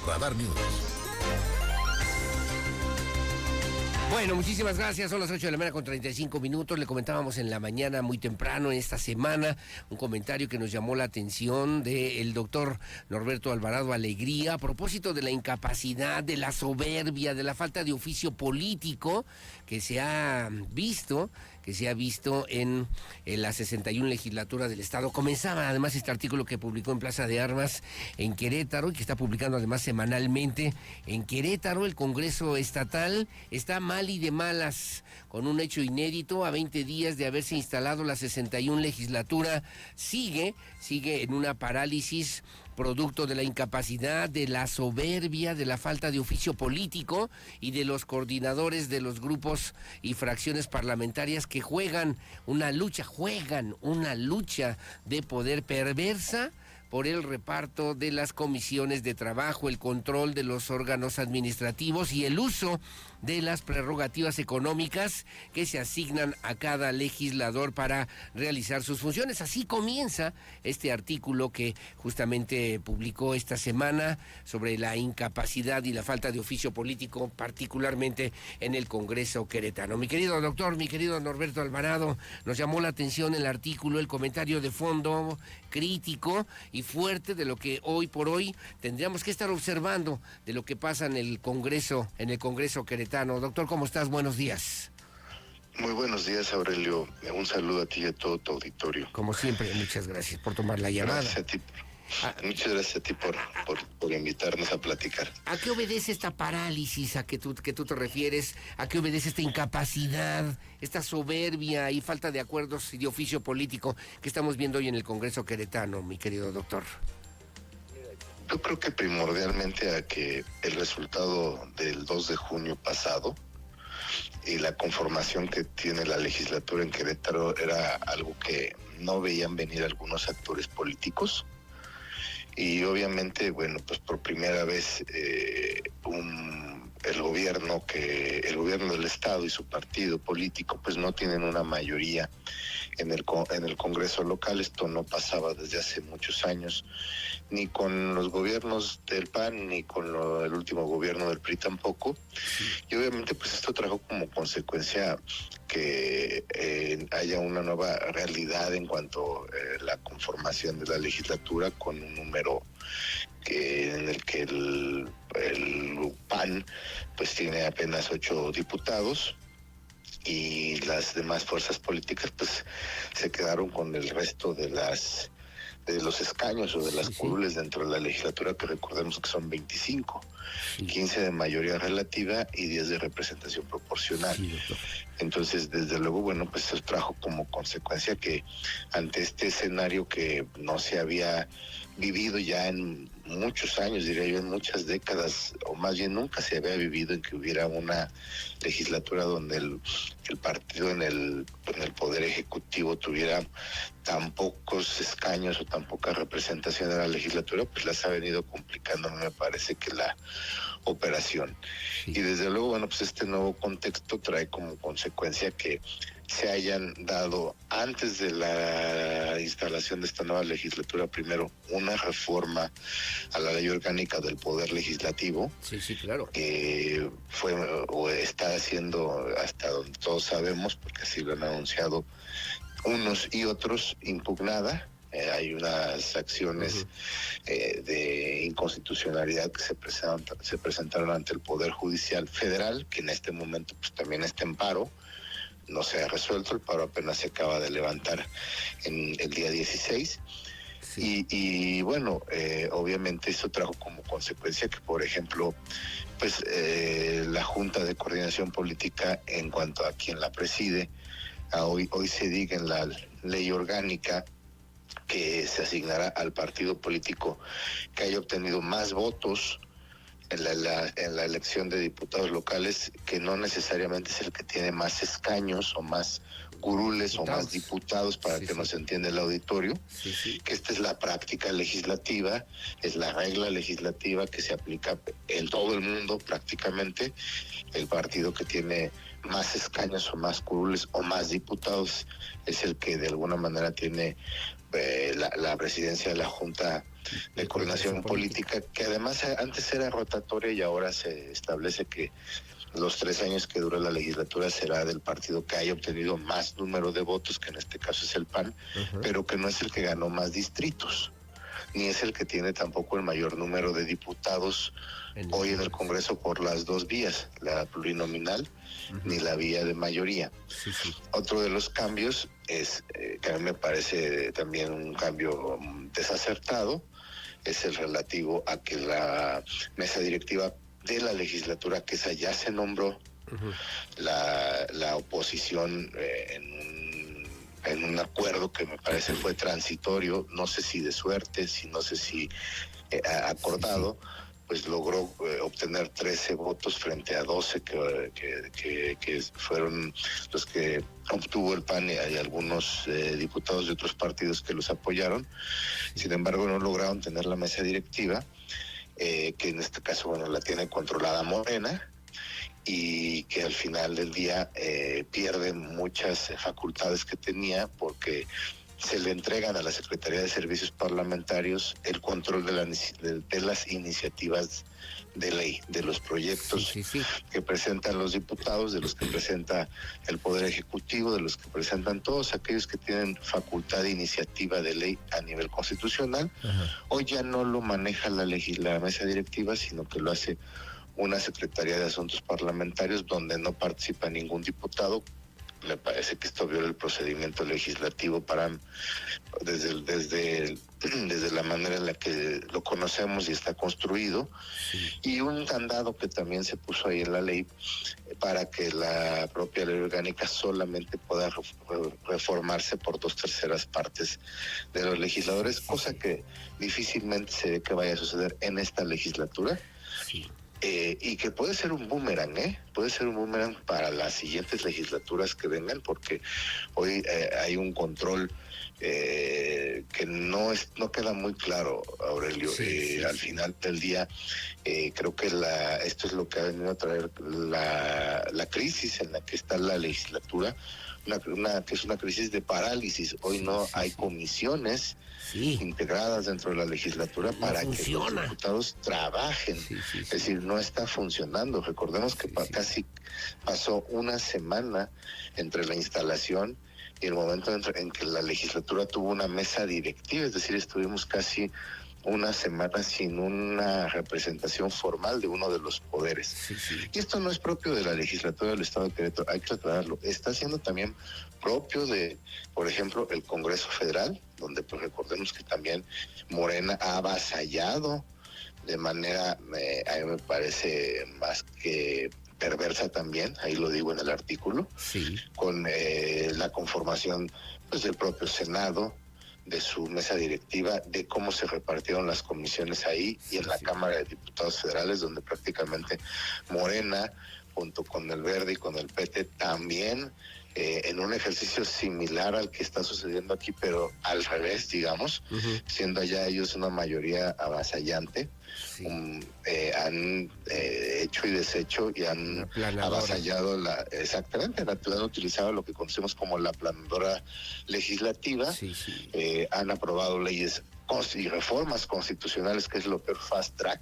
Radar News. Bueno, muchísimas gracias. Son las 8 de la mañana con 35 minutos. Le comentábamos en la mañana, muy temprano, en esta semana, un comentario que nos llamó la atención del doctor Norberto Alvarado Alegría a propósito de la incapacidad, de la soberbia, de la falta de oficio político que se ha visto en la 61 legislatura del Estado. Comenzaba además este artículo que publicó en Plaza de Armas en Querétaro y que está publicando además semanalmente en Querétaro. El Congreso Estatal está mal y de malas, con un hecho inédito. A 20 días de haberse instalado la 61 legislatura, sigue en una parálisis producto de la incapacidad, de la soberbia, de la falta de oficio político y de los coordinadores de los grupos y fracciones parlamentarias que juegan una lucha de poder perversa por el reparto de las comisiones de trabajo, el control de los órganos administrativos y el uso de las prerrogativas económicas que se asignan a cada legislador para realizar sus funciones. Así comienza este artículo que justamente publicó esta semana sobre la incapacidad y la falta de oficio político, particularmente en el Congreso queretano. Mi querido doctor, mi querido Norberto Alvarado, nos llamó la atención el artículo, el comentario de fondo crítico y fuerte de lo que hoy por hoy tendríamos que estar observando de lo que pasa en el Congreso queretano. Doctor, ¿cómo estás? Buenos días. Muy buenos días, Aurelio. Un saludo a ti y a todo tu auditorio. Como siempre, muchas gracias por tomar la llamada. Gracias a ti. Muchas gracias a ti por invitarnos a platicar. ¿A qué obedece esta parálisis a que tú te refieres? ¿A qué obedece esta incapacidad, esta soberbia y falta de acuerdos y de oficio político que estamos viendo hoy en el Congreso queretano, mi querido doctor? Yo creo que primordialmente a que el resultado del 2 de junio pasado y la conformación que tiene la legislatura en Querétaro era algo que no veían venir algunos actores políticos. Y obviamente, bueno, pues por primera vez el gobierno del Estado y su partido político pues no tienen una mayoría en el Congreso local. Esto no pasaba desde hace muchos años, ni con los gobiernos del PAN, ni con el último gobierno del PRI tampoco. Y obviamente pues esto trajo como consecuencia que haya una nueva realidad en cuanto a la conformación de la legislatura, con un número en el que el PAN pues tiene apenas 8 diputados y las demás fuerzas políticas pues se quedaron con el resto de los escaños o de las curules dentro de la legislatura, que recordemos que son 25, 15 de mayoría relativa y 10 de representación proporcional. Entonces, desde luego, bueno, pues eso trajo como consecuencia que ante este escenario que no se había vivido ya en muchos años, diría yo, en muchas décadas, o más bien nunca se había vivido, en que hubiera una legislatura donde el partido en el poder ejecutivo tuviera tan pocos escaños o tan poca representación en la legislatura, pues las ha venido complicando, me parece, que la operación. Y desde luego, bueno, pues este nuevo contexto trae como consecuencia que se hayan dado, antes de la instalación de esta nueva legislatura, primero una reforma a la ley orgánica del Poder Legislativo. Sí, claro. Que fue o está haciendo, hasta donde todos sabemos, porque así lo han anunciado unos y otros, impugnada. Hay unas acciones de inconstitucionalidad que se presentaron ante el Poder Judicial Federal, que en este momento pues también está en paro. No se ha resuelto, el paro apenas se acaba de levantar en el día 16. Y bueno, obviamente eso trajo como consecuencia que, por ejemplo, pues la Junta de Coordinación Política, en cuanto a quien la preside, hoy se diga en la ley orgánica que se asignará al partido político que haya obtenido más votos en la elección de diputados locales, que no necesariamente es el que tiene más escaños o más curules o más diputados, para que nos entienda el auditorio, que esta es la práctica legislativa, es la regla legislativa que se aplica en todo el mundo prácticamente. El partido que tiene más escaños o más curules o más diputados es el que de alguna manera tiene la presidencia de la Junta de coordinación política, que además antes era rotatoria y ahora se establece que los 3 años que dura la legislatura será del partido que haya obtenido más número de votos, que en este caso es el PAN, pero que no es el que ganó más distritos, ni es el que tiene tampoco el mayor número de diputados hoy en el Congreso por las dos vías, la plurinominal ni la vía de mayoría. Otro de los cambios es, que a mí me parece también un cambio desacertado, es el relativo a que la mesa directiva de la legislatura, que esa ya se nombró, la oposición en un acuerdo que me parece fue transitorio, no sé si de suerte, no sé si acordado, pues logró obtener 13 votos frente a 12 que fueron los que obtuvo el PAN, y hay algunos diputados de otros partidos que los apoyaron. Sin embargo, no lograron tener la mesa directiva, que en este caso, bueno, la tiene controlada Morena, y que al final del día pierde muchas facultades que tenía, porque se le entregan a la Secretaría de Servicios Parlamentarios el control de las iniciativas de ley, de los proyectos que presentan los diputados, de los que presenta el Poder Ejecutivo, de los que presentan todos aquellos que tienen facultad de iniciativa de ley a nivel constitucional. Hoy ya no lo maneja la mesa directiva, sino que lo hace una Secretaría de Asuntos Parlamentarios, donde no participa ningún diputado. Me parece que esto viola el procedimiento legislativo desde la manera en la que lo conocemos y está construido, y un candado que también se puso ahí en la ley para que la propia ley orgánica solamente pueda reformarse por 2/3 partes de los legisladores, cosa que difícilmente se ve que vaya a suceder en esta legislatura. Y que puede ser un boomerang, puede ser un boomerang para las siguientes legislaturas que vengan, porque hoy hay un control que no queda muy claro, Aurelio. Al final del día, creo que esto es lo que ha venido a traer la crisis en la que está la legislatura, que es una crisis de parálisis. Hoy no hay comisiones integradas dentro de la legislatura para que los diputados trabajen. Es decir, no está funcionando. Recordemos que casi pasó una semana entre la instalación y el momento en que la legislatura tuvo una mesa directiva, es decir, estuvimos casi una semana sin una representación formal de uno de los poderes. Y esto no es propio de la legislatura del Estado de Querétaro, hay que aclararlo. Está siendo también propio de, por ejemplo, el Congreso Federal, donde pues recordemos que también Morena ha avasallado de manera, a mí me parece más que perversa también, ahí lo digo en el artículo, con la conformación pues del propio Senado, de su mesa directiva, de cómo se repartieron las comisiones ahí y en la Cámara de Diputados Federales, donde prácticamente Morena, junto con el Verde y con el PT, también en un ejercicio similar al que está sucediendo aquí, pero al revés, digamos, siendo ya ellos una mayoría avasallante, han hecho y deshecho y han avasallado exactamente, han utilizado lo que conocemos como la planadora legislativa. Han aprobado leyes y reformas constitucionales, que es lo peor, fast track,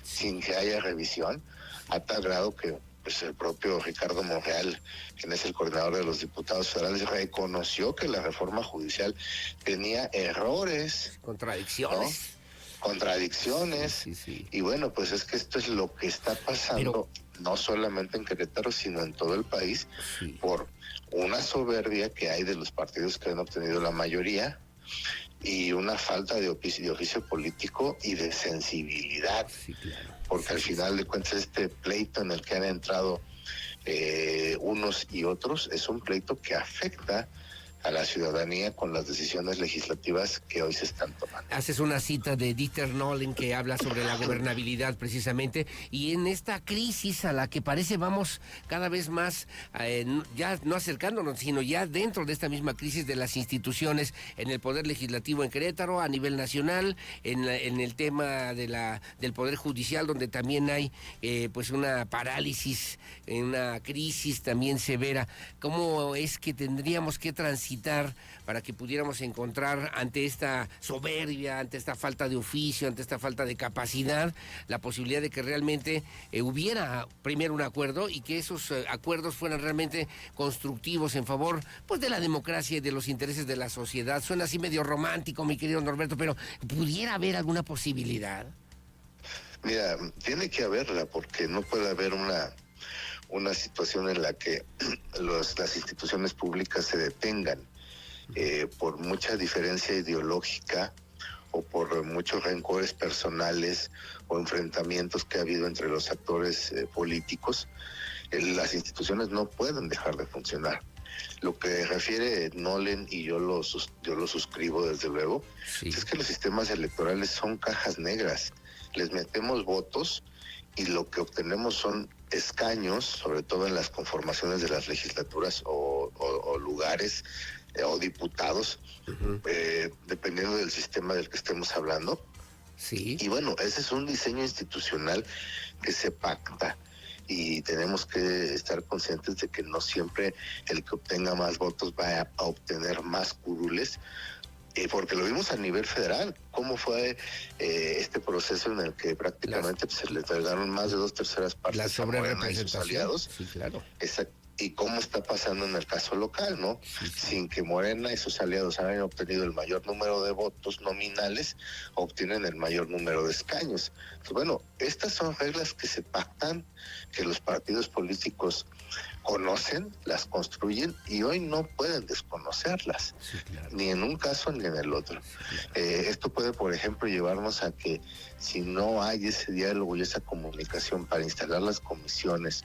sin que haya revisión, a tal grado que pues el propio Ricardo Monreal, quien es el coordinador de los diputados federales, reconoció que la reforma judicial tenía errores, contradicciones. Y bueno, pues es que esto es lo que está pasando, no solamente en Querétaro, sino en todo el país, por una soberbia que hay de los partidos que han obtenido la mayoría y una falta de oficio político y de sensibilidad, porque al final de cuentas este pleito en el que han entrado unos y otros es un pleito que afecta a la ciudadanía con las decisiones legislativas que hoy se están tomando. Haces una cita de Dieter Nolen que habla sobre la gobernabilidad precisamente, y en esta crisis a la que parece vamos cada vez más, ya no acercándonos, sino ya dentro de esta misma crisis de las instituciones en el Poder Legislativo en Querétaro, a nivel nacional, en el tema del Poder Judicial, donde también hay pues una parálisis, una crisis también severa. ¿Cómo es que tendríamos que transitar capacitar para que pudiéramos encontrar ante esta soberbia, ante esta falta de oficio, ante esta falta de capacidad, la posibilidad de que realmente hubiera primero un acuerdo y que esos acuerdos fueran realmente constructivos en favor pues de la democracia y de los intereses de la sociedad? Suena así medio romántico, mi querido Norberto, pero ¿pudiera haber alguna posibilidad? Mira, tiene que haberla, porque no puede haber una situación en la que las instituciones públicas se detengan por mucha diferencia ideológica o por muchos rencores personales o enfrentamientos que ha habido entre los actores políticos. Las instituciones no pueden dejar de funcionar. Lo que refiere Nolen, y yo lo suscribo desde luego, sí, es que los sistemas electorales son cajas negras. Les metemos votos y lo que obtenemos son escaños, sobre todo en las conformaciones de las legislaturas o lugares o diputados, dependiendo del sistema del que estemos hablando. Sí. Y bueno, ese es un diseño institucional que se pacta. Y tenemos que estar conscientes de que no siempre el que obtenga más votos va a obtener más curules, porque lo vimos a nivel federal, cómo fue este proceso en el que prácticamente se le entregaron más de 2/3 partes a Morena y sus aliados. Sí, claro. Y cómo está pasando en el caso local, ¿no? Sí. Sin que Morena y sus aliados hayan obtenido el mayor número de votos nominales, obtienen el mayor número de escaños. Pues bueno, estas son reglas que se pactan, que los partidos políticos conocen, las construyen y hoy no pueden desconocerlas, sí, claro, ni en un caso ni en el otro. Sí, claro. Esto puede, por ejemplo, llevarnos a que si no hay ese diálogo y esa comunicación para instalar las comisiones,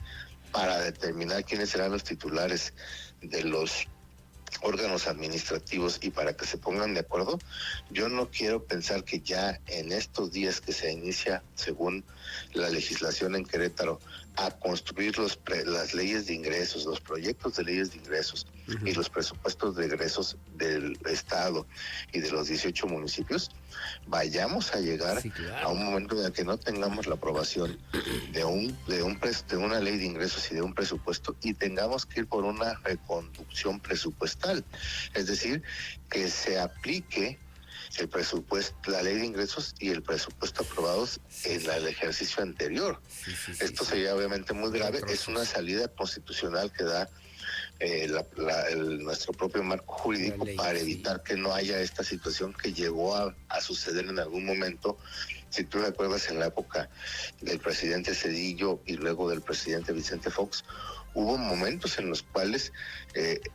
para determinar quiénes serán los titulares de los órganos administrativos y para que se pongan de acuerdo, yo no quiero pensar que ya en estos días que se inicia, según la legislación en Querétaro, a construir las leyes de ingresos, los proyectos de leyes de ingresos y los presupuestos de egresos del Estado y de los 18 municipios, vayamos a llegar a un momento en el que no tengamos la aprobación de una ley de ingresos y de un presupuesto y tengamos que ir por una reconducción presupuestal, es decir, que se aplique el presupuesto, la ley de ingresos y el presupuesto aprobados en el ejercicio anterior. Esto sería obviamente muy grave. Es una salida constitucional que da nuestro propio marco jurídico para evitar que no haya esta situación que llegó a suceder en algún momento. Si tú recuerdas, en la época del presidente Zedillo y luego del presidente Vicente Fox, hubo momentos en los cuales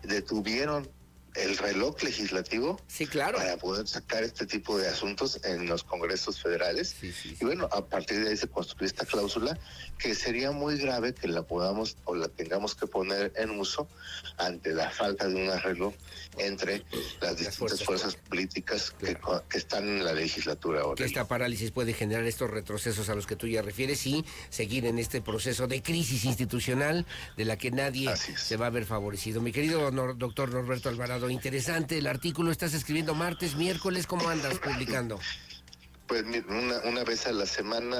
detuvieron el reloj legislativo, sí, claro, para poder sacar este tipo de asuntos en los congresos federales. Y bueno, a partir de ahí se construyó esta cláusula que sería muy grave que la podamos o la tengamos que poner en uso ante la falta de un arreglo entre las distintas fuerzas políticas que están en la legislatura ahora. Que esta parálisis puede generar estos retrocesos a los que tú ya refieres y seguir en este proceso de crisis institucional de la que nadie se va a ver favorecido. Mi querido doctor Norberto Alvarado, interesante el artículo, estás escribiendo martes, miércoles, ¿cómo andas publicando? Pues una vez a la semana,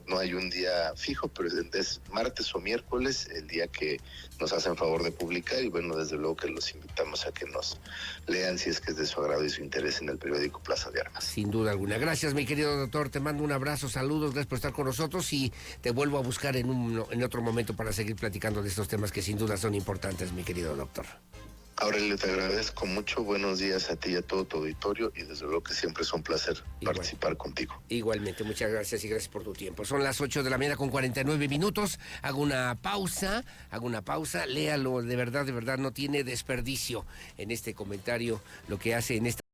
no hay un día fijo, pero es martes o miércoles el día que nos hacen favor de publicar, y bueno, desde luego que los invitamos a que nos lean si es que es de su agrado y su interés en el periódico Plaza de Armas. Sin duda alguna. Gracias, mi querido doctor, te mando un abrazo, saludos, gracias por estar con nosotros y te vuelvo a buscar en otro momento para seguir platicando de estos temas que sin duda son importantes, mi querido doctor. Aurelio, te agradezco mucho, buenos días a ti y a todo tu auditorio y desde luego que siempre es un placer participar contigo. Igualmente, muchas gracias y gracias por tu tiempo. Son las 8 de la mañana con 49 minutos, hago una pausa, léalo, de verdad, no tiene desperdicio en este comentario lo que hace en esta